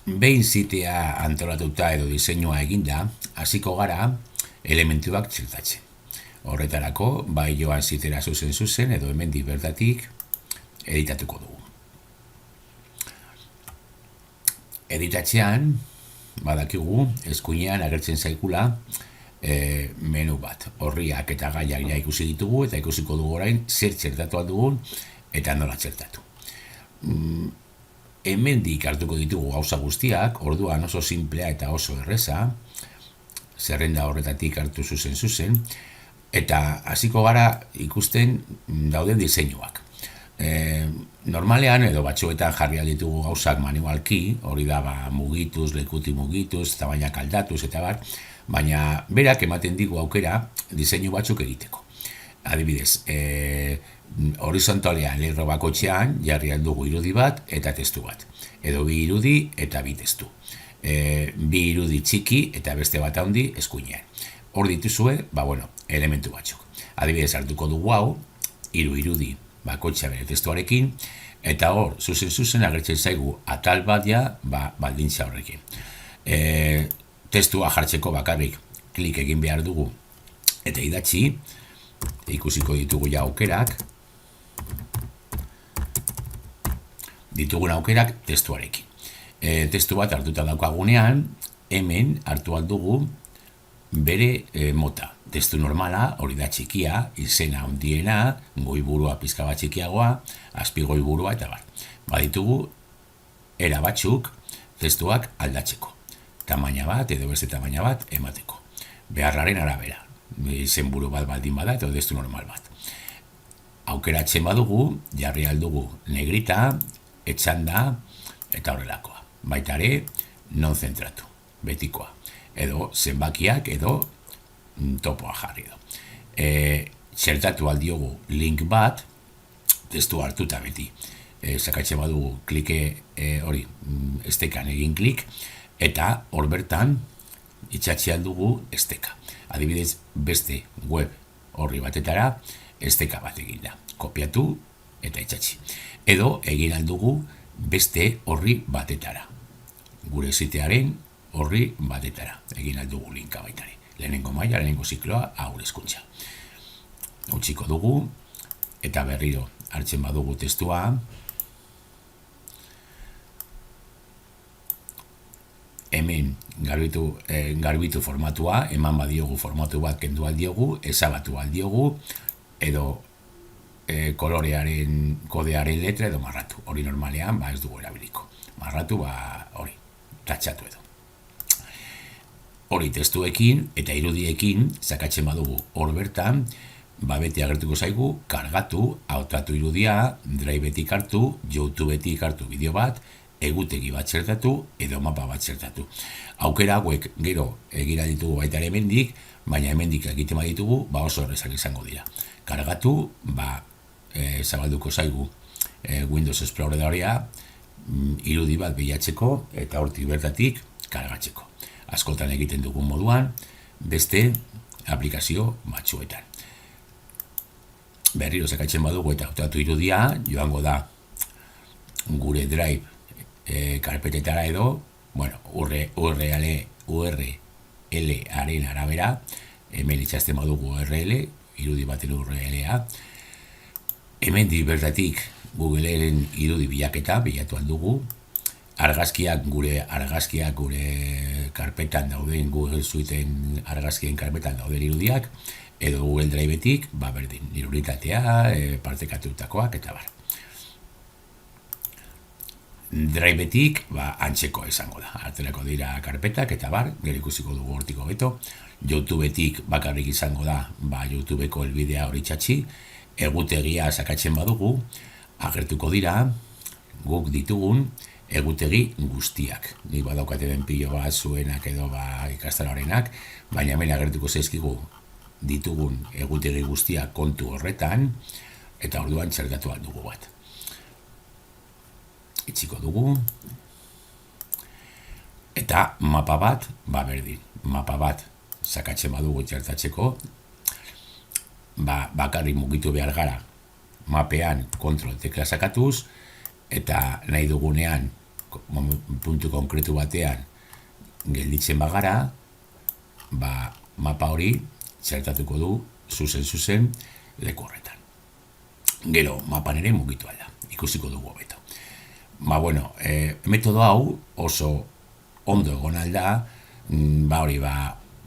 Behin zitea antolatuta edo diseinua eginda, hasiko gara elementuak txertatzen. Horretarako, bai joan zitera zuzen edo hemendik bertatik editatuko dugu. Editatzean, badakigu, eskuinean agertzen zaikula menu bat. Horriak eta gaiak ja ikusi ditugu eta ikusiko dugu orain zer txertatu dugun eta nola txertatu. Hemendik hartuko ditugu gauza guztiak, orduan oso simplea eta oso erreza, zerrenda horretatik hartu zuzen, eta hasiko gara ikusten dauden diseinuak. Normalean edo batzuetan jarri ditugu gauzak manualki, hori da mugituz, lekuti mugituz, tabainak aldatuz eta bar, baina berak ematen digu aukera diseinu batzuk egiteko. Adibidez, horizontalean lerro bakotxean jarri aldugu irudi bat eta testu bat. Edo bi irudi eta bi testu. Bi irudi txiki eta beste bat handi eskuinean. Hor dituzue, elementu batzuk. Adibidez, hartuko dugu hau, irudi bakotxa bere testuarekin, eta hor, zuzen agertzen zaigu atal bat baldintza horrekin. Testua jartzeko bakarrik klik egin behar dugu eta idatzi, ikusiko ditugu ja aukerak, ditugun aukerak testuarekin. Testu bat hartuta daukagunean, hemen hartu aldugu bere mota. Testu normala, hori da txikia, izena handiena, goiburua pizka bat txikiagoa, azpi goiburua eta bar. Baditugu era batzuk testuak aldatzeko. Tamaina bat edo beste tamaina bat emateko. Beharraren arabera. Izenburu bat baldin bada eta testu normal bat. Aukeratzen badugu, jarri aldugu negrita, etxanda eta horrelakoa. Baita ere, non zentratu, betikoa. Edo zenbakiak edo topoa jarri edo. Txertatu aldiogu link bat, testu hartuta beti. Sakatzen badugu klike hori, estekan egin klik, eta hor bertan itxatzi aldugu esteka. Adibidez, beste web horri batetara esteka bat egin da. Kopiatu eta itxatzi. Edo egin aldugu beste horri batetara. Gure sitearen horri batetara. Egin aldugu linka baitare. Lehenengo maila, lehenengo zikloa, haur hezkuntza. Utziko dugu, eta berriro hartzen badugu testua. Hemen garbitu formatua, eman badiogu formatu bat kendu aldiogu, ezabatu aldiogu, edo kolorearen kodearen letra edo marratu. Hori normalean ez dugu erabiliko. Marratu hori, tatxatu edo. Hori testuekin eta irudiekin sakatzen badugu hor bertan, beti agertuko zaigu, kargatu, hautatu irudia, driveetik hartu, YouTubeetik hartu bideo bat, egutegi bat txertatu edo mapa bat txertatu. Aukera hauek gero egira ditugu baita ere hemendik, baina hemendik egiten baditugu, oso horrezak izango dira. Kargatu, zabalduko zaigu Windows Explorerea, irudi bat bilatzeko eta hortik bertatik kargatzeko. Askotan egiten dugun moduan, beste aplikazio batzuetan. Berriro sakatzen badugu eta hautatu irudia, joango da gure drive karpetetara edo, URL-aren arabera, hemen itxazten badugu URL, irudi baten URL-a, hemen bertatik Googleen irudi bilatu aldugu, gure argazkiak gure karpetan dauden, Google Suiteen argazkien karpetan dauden irudiak, edo Google Driveetik, berdin, iruditatea, partekatutakoak eta bar. Driveetik, antzeko izango da. Artelako dira karpetak eta bar, gero ikusiko dugu hortiko beto. YouTubeetik bakarrik izango da, YouTubeko elbidea hori txatxi, egutegia sakatzen badugu, agertuko dira, guk ditugun, egutegi guztiak. Ni badaukate den pilo bat zuenak edo ikastaroarenak, baina hemen agertuko zaizkigu ditugun egutegi guztiak kontu horretan, eta orduan txertatu aldugu bat. Itziko dugu, eta mapa bat, berdin, mapa bat sakatzen badugu txertatzeko, bakarrik mugitu behar gara mapean kontrol tekla sakatuz, eta nahi dugunean puntu konkretu batean gelditzen bagara, mapa hori txertatuko du zuzen leku horretan. Gero, mapan ere mugitu alda, ikusiko dugu hobeto. Metodo hau oso ondo egon alda,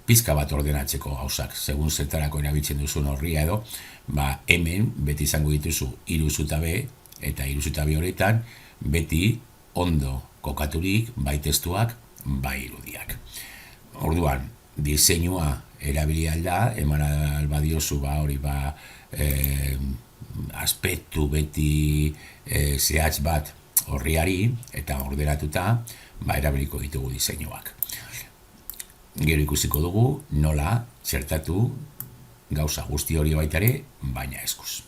pizka bat ordenatzeko gauzak, segun zertarako erabiltzen duzun horria edo, hemen beti izango dituzu 3 zutabe, eta 3 zutabe horretan beti ondo kokaturik, bai testuak, bai irudiak. Orduan, diseinua erabili alda, eman albadiozu aspektu beti zehatz bat horriari, eta ordenatuta, erabiliko ditugu diseinuak. Gero ikusiko dugu nola txertatu gauza guzti hori baitare, baina eskuz.